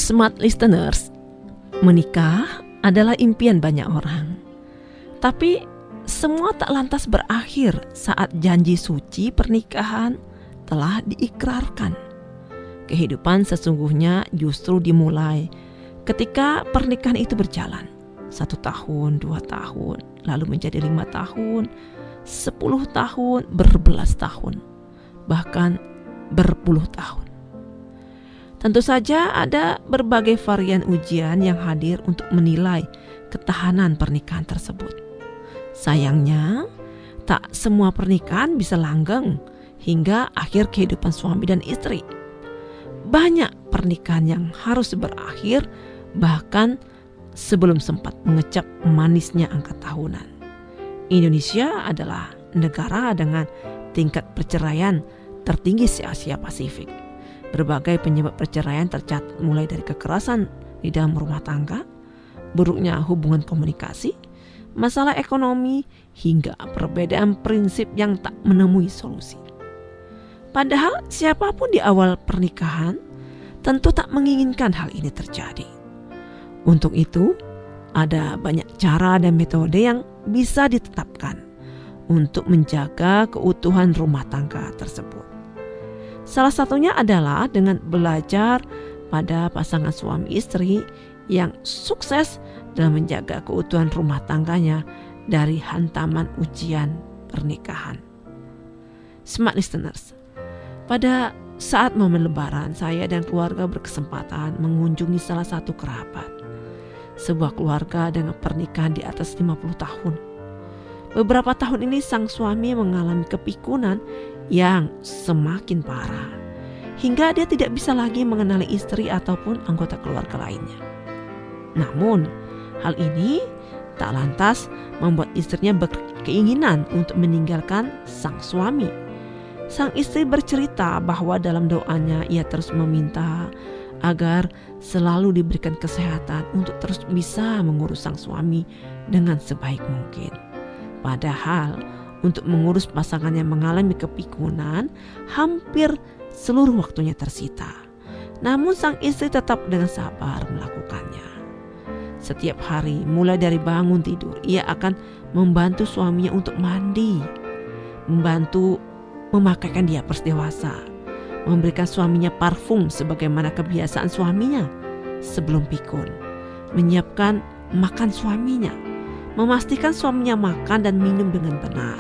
Smart listeners, menikah adalah impian banyak orang. Tapi semua tak lantas berakhir saat janji suci pernikahan telah diikrarkan. Kehidupan sesungguhnya justru dimulai ketika pernikahan itu berjalan 1 tahun, 2 tahun, lalu menjadi 5 tahun, 10 tahun, berbelas tahun, bahkan berpuluh tahun. Tentu saja ada berbagai varian ujian yang hadir untuk menilai ketahanan pernikahan tersebut. Sayangnya, tak semua pernikahan bisa langgeng hingga akhir kehidupan suami dan istri. Banyak pernikahan yang harus berakhir bahkan sebelum sempat mengecap manisnya angka tahunan. Indonesia adalah negara dengan tingkat perceraian tertinggi di Asia Pasifik. Berbagai penyebab perceraian tercatat mulai dari kekerasan di dalam rumah tangga, buruknya hubungan komunikasi, masalah ekonomi, hingga perbedaan prinsip yang tak menemui solusi. Padahal siapapun di awal pernikahan tentu tak menginginkan hal ini terjadi. Untuk itu, ada banyak cara dan metode yang bisa ditetapkan untuk menjaga keutuhan rumah tangga tersebut. Salah satunya adalah dengan belajar pada pasangan suami istri yang sukses dalam menjaga keutuhan rumah tangganya dari hantaman ujian pernikahan. Smart listeners, pada saat momen Lebaran, saya dan keluarga berkesempatan mengunjungi salah satu kerabat, sebuah keluarga dengan pernikahan di atas 50 tahun. Beberapa tahun ini sang suami mengalami kepikunan yang semakin parah, hingga dia tidak bisa lagi mengenali istri ataupun anggota keluarga lainnya. Namun, hal ini tak lantas membuat istrinya berkeinginan untuk meninggalkan sang suami. Sang istri bercerita bahwa dalam doanya ia terus meminta agar selalu diberikan kesehatan untuk terus bisa mengurus sang suami dengan sebaik mungkin. Padahal untuk mengurus pasangan yang mengalami kepikunan hampir seluruh waktunya tersita. Namun sang istri tetap dengan sabar melakukannya. Setiap hari mulai dari bangun tidur, ia akan membantu suaminya untuk mandi, membantu memakaikan diapers dewasa, memberikan suaminya parfum sebagaimana kebiasaan suaminya sebelum pikun, menyiapkan makan suaminya, memastikan suaminya makan dan minum dengan benar,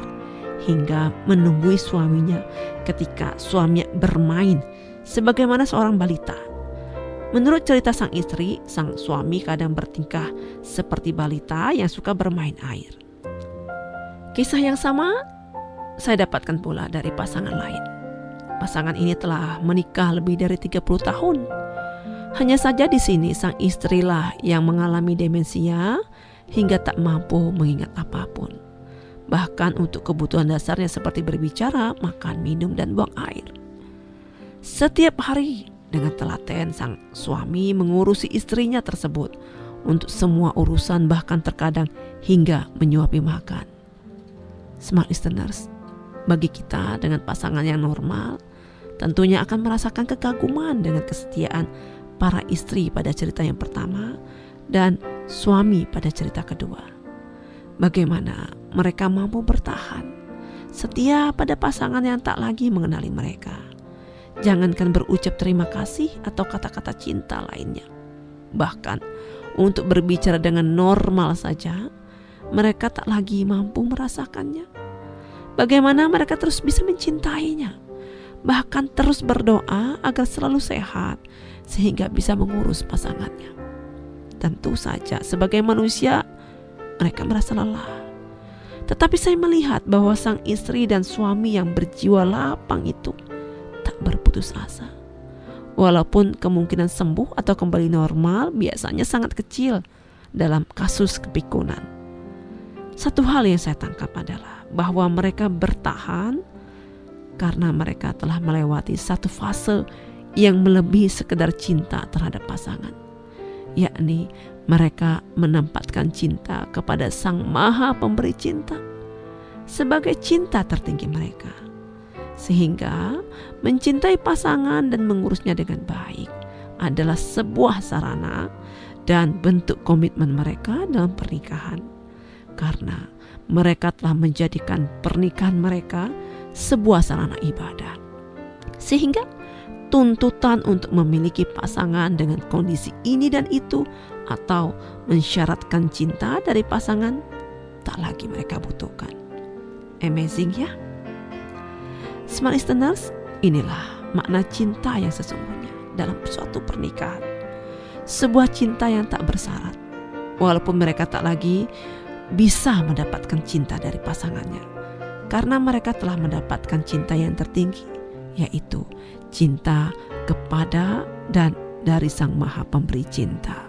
hingga menunggui suaminya ketika suaminya bermain sebagaimana seorang balita. Menurut cerita sang istri, sang suami kadang bertingkah seperti balita yang suka bermain air. Kisah yang sama saya dapatkan pula dari pasangan lain. Pasangan ini telah menikah lebih dari 30 tahun. Hanya saja di sini sang istrilah yang mengalami demensia hingga tak mampu mengingat apapun. Bahkan untuk kebutuhan dasarnya seperti berbicara, makan, minum, dan buang air. Setiap hari dengan telaten sang suami mengurusi istrinya tersebut untuk semua urusan, bahkan terkadang hingga menyuapi makan. Smart listeners, bagi kita dengan pasangan yang normal, tentunya akan merasakan kekaguman dengan kesetiaan para istri pada cerita yang pertama dan suami pada cerita kedua. Bagaimana mereka mampu bertahan setia pada pasangan yang tak lagi mengenali mereka. Jangankan berucap terima kasih atau kata-kata cinta lainnya. Bahkan untuk berbicara dengan normal saja, mereka tak lagi mampu merasakannya. Bagaimana mereka terus bisa mencintainya, bahkan terus berdoa agar selalu sehat sehingga bisa mengurus pasangannya. Tentu saja sebagai manusia mereka merasa lelah. Tetapi saya melihat bahwa sang istri dan suami yang berjiwa lapang itu tak berputus asa. Walaupun kemungkinan sembuh atau kembali normal biasanya sangat kecil dalam kasus kepikunan. Satu hal yang saya tangkap adalah bahwa mereka bertahan karena mereka telah melewati satu fase yang melebihi sekedar cinta terhadap pasangan, yakni mereka menempatkan cinta kepada Sang Maha Pemberi Cinta sebagai cinta tertinggi mereka, sehingga mencintai pasangan dan mengurusnya dengan baik adalah sebuah sarana dan bentuk komitmen mereka dalam pernikahan. Karena mereka telah menjadikan pernikahan mereka sebuah sarana ibadah. Sehingga tuntutan untuk memiliki pasangan dengan kondisi ini dan itu atau mensyaratkan cinta dari pasangan tak lagi mereka butuhkan. Amazing ya? Smart listeners, inilah makna cinta yang sesungguhnya dalam suatu pernikahan. Sebuah cinta yang tak bersyarat, walaupun mereka tak lagi bisa mendapatkan cinta dari pasangannya, karena mereka telah mendapatkan cinta yang tertinggi, yaitu cinta kepada dan dari Sang Maha Pemberi Cinta.